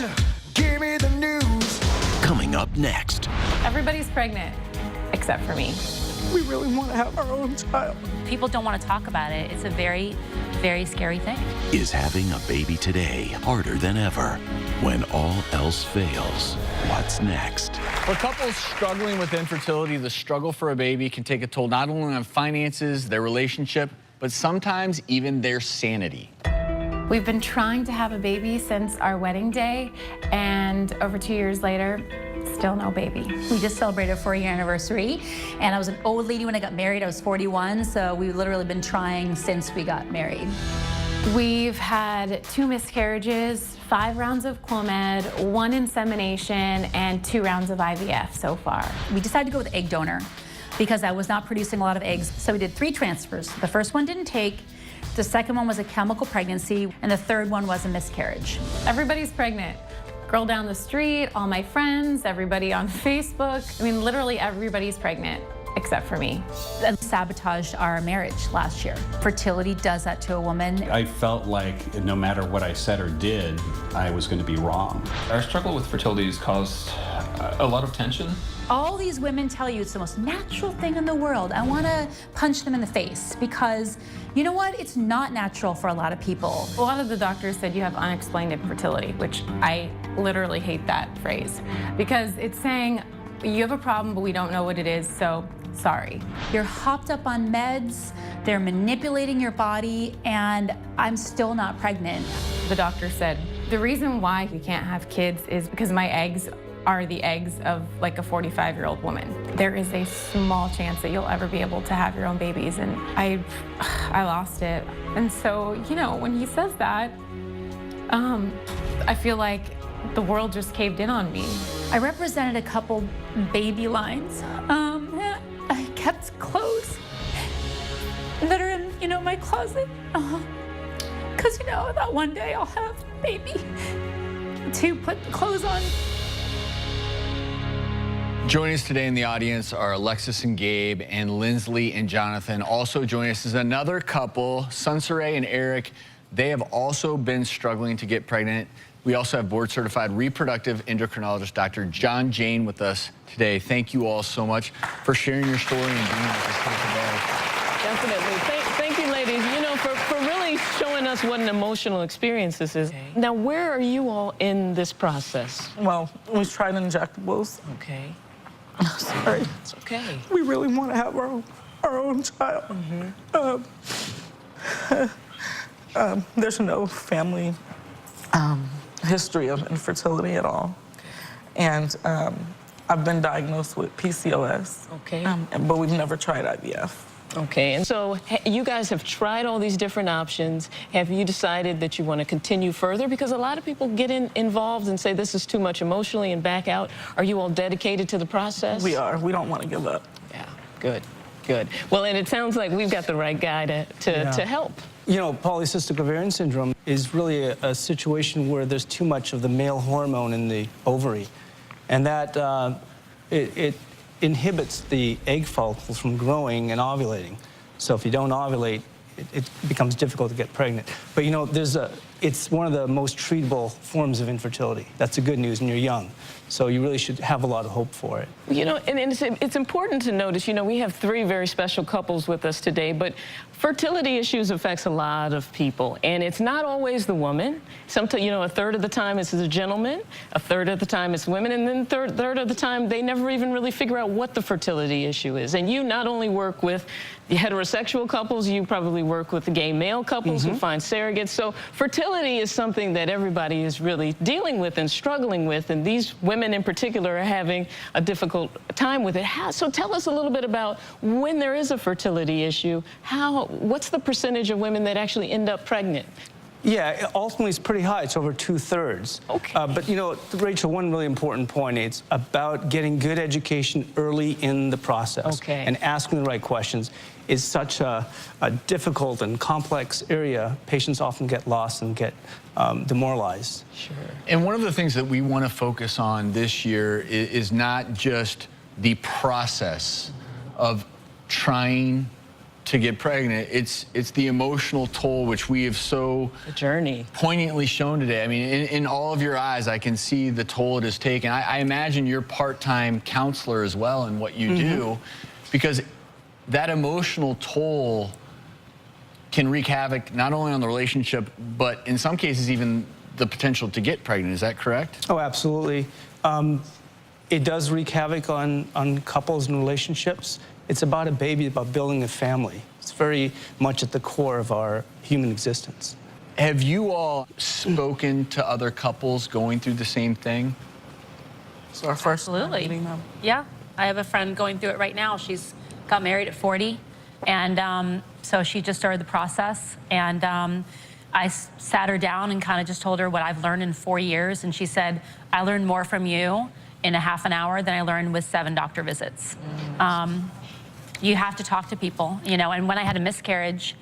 Doctor, give me the news. Coming up next. Everybody's pregnant, except for me. We really want to have our own child. People don't want to talk about it. It's a very, very scary thing. Is having a baby today harder than ever? When all else fails, what's next? For couples struggling with infertility, the struggle for a baby can take a toll not only on finances, their relationship, but sometimes even their sanity. We've been trying to have a baby since our wedding day, and over 2 years later, still no baby. We just celebrated our 4-year anniversary, and I was an old lady when I got married. I was 41, so we've literally been trying since we got married. We've had 2 miscarriages, 5 rounds of Clomid, 1 insemination, and 2 rounds of IVF so far. We decided to go with egg donor because I was not producing a lot of eggs, so we did 3 transfers. The first one didn't take, the second one was a chemical pregnancy, and the third one was a miscarriage. Everybody's pregnant. Girl down the street, all my friends, everybody on Facebook. I mean, literally everybody's pregnant, except for me. That sabotaged our marriage last year. Fertility does that to a woman. I felt like no matter what I said or did, I was going to be wrong. Our struggle with fertility has caused a lot of tension. All these women tell you it's the most natural thing in the world. I want to punch them in the face because, you know what? It's not natural for a lot of people. A lot of the doctors said you have unexplained infertility, which I literally hate that phrase because it's saying you have a problem, but we don't know what it is, so sorry. You're hopped up on meds, they're manipulating your body, and I'm still not pregnant. The doctor said, the reason why we can't have kids is because my eggs are the eggs of like a 45-year-old woman. There is a small chance that you'll ever be able to have your own babies, and I lost it. And so, you know, when he says that, I feel like the world just caved in on me. I represented a couple baby lines. I kept clothes that are in, you know, my closet. Because, you know, that one day I'll have a baby to put the clothes on. Joining us today in the audience are Alexis and Gabe and Lindsley and Jonathan. Also joining us is another couple, Sunsere and Eric. They have also been struggling to get pregnant. We also have board-certified reproductive endocrinologist Dr. John Jane with us today. Thank you all so much for sharing your story and being with us here today. Definitely. Thank you, ladies, you know, for really showing us what an emotional experience this is. Okay. Now, where are you all in this process? Well, we tried injectables. Okay. Sorry. It's okay. We really want to have our own child. There's no family history of infertility at all. And I've been diagnosed with PCOS. Okay. But we've never tried IVF. Okay, and so you guys have tried all these different options. Have you decided that you want to continue further? Because a lot of people get involved and say this is too much emotionally and back out. Are you all dedicated to the process? We are. We don't want to give up. Yeah, good, good. Well, and it sounds like we've got the right guy to help. You know, polycystic ovarian syndrome is really a situation where there's too much of the male hormone in the ovary. And that it inhibits the egg follicles from growing and ovulating. So if you don't ovulate, it becomes difficult to get pregnant. But you know, it's one of the most treatable forms of infertility. That's the good news, and you're young. So you really should have a lot of hope for it. You know, and it's important to notice, you know, we have 3 very special couples with us today, but fertility issues affects a lot of people, and it's not always the woman. Sometimes, you know, a third of the time it's the gentleman, a third of the time it's women, and then third of the time they never even really figure out what the fertility issue is. And you not only work with the heterosexual couples, you probably work with the gay male couples who find surrogates. So fertility is something that everybody is really dealing with and struggling with, and these women in particular are having a difficult time with it. So tell us a little bit about when there is a fertility issue, what's the percentage of women that actually end up pregnant? Yeah, ultimately it's pretty high. It's over 2/3. Okay. But you know, Rachel, one really important point is about getting good education early in the process. Okay. And asking the right questions. Is such a difficult and complex area. Patients often get lost and get demoralized. Sure. And one of the things that we want to focus on this year is not just the process of trying to get pregnant. It's the emotional toll, which we have so poignantly shown today. I mean, in all of your eyes, I can see the toll it has taken. I imagine you're part-time counselor as well in what you do, because that emotional toll can wreak havoc not only on the relationship, but in some cases even the potential to get pregnant. Is that correct? Oh, absolutely. It does wreak havoc on couples and relationships. It's about a baby, about building a family. It's very much at the core of our human existence. Have you all spoken to other couples going through the same thing? So our first Absolutely. meeting them. Yeah, I have a friend going through it right now. She's got married at 40, and so she just started the process. And I sat her down and kind of just told her what I've learned in 4 years, and she said, I learned more from you in a half an hour than I learned with 7 doctor visits. You have to talk to people, you know. And when I had a miscarriage,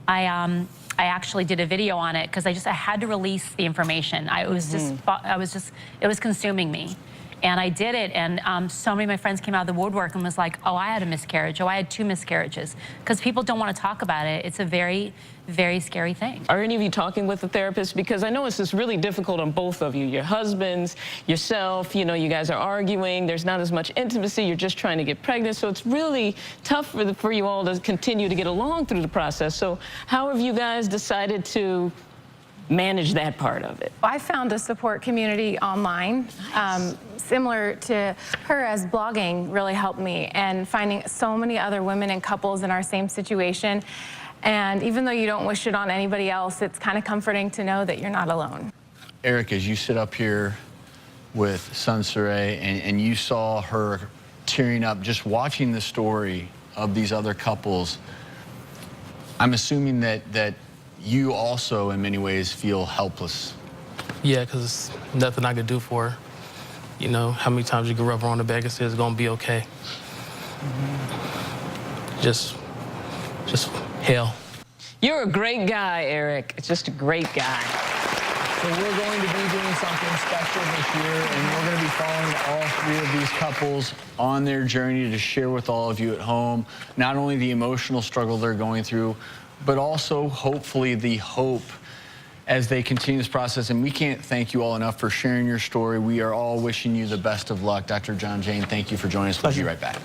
I actually did a video on it because I had to release the information. It was consuming me. And I did it, and so many of my friends came out of the woodwork and was like, oh, I had a miscarriage, oh, I had 2 miscarriages. Because people don't want to talk about it. It's a very, very scary thing. Are any of you talking with a therapist? Because I know it's just really difficult on both of you, your husbands, yourself, you know, you guys are arguing, there's not as much intimacy, you're just trying to get pregnant, so it's really tough for you all to continue to get along through the process. So how have you guys decided to manage that part of it? I found a support community online. Nice. Similar to her, as blogging really helped me, and finding so many other women and couples in our same situation. And even though you don't wish it on anybody else, it's kind of comforting to know that you're not alone. Eric, as you sit up here with Sunsere and you saw her tearing up just watching the story of these other couples, I'm assuming that you also in many ways feel helpless. Yeah, because there's nothing I could do for her. You know, how many times you can rub her on the back and say it's gonna be okay. Just hell. You're a great guy, Eric. Just a great guy. So we're going to be doing something special this year, and we're going to be following all 3 of these couples on their journey to share with all of you at home, not only the emotional struggle they're going through, but also hopefully the hope as they continue this process. And we can't thank you all enough for sharing your story. We are all wishing you the best of luck. Dr. John Jane, thank you for joining us. We'll be right back.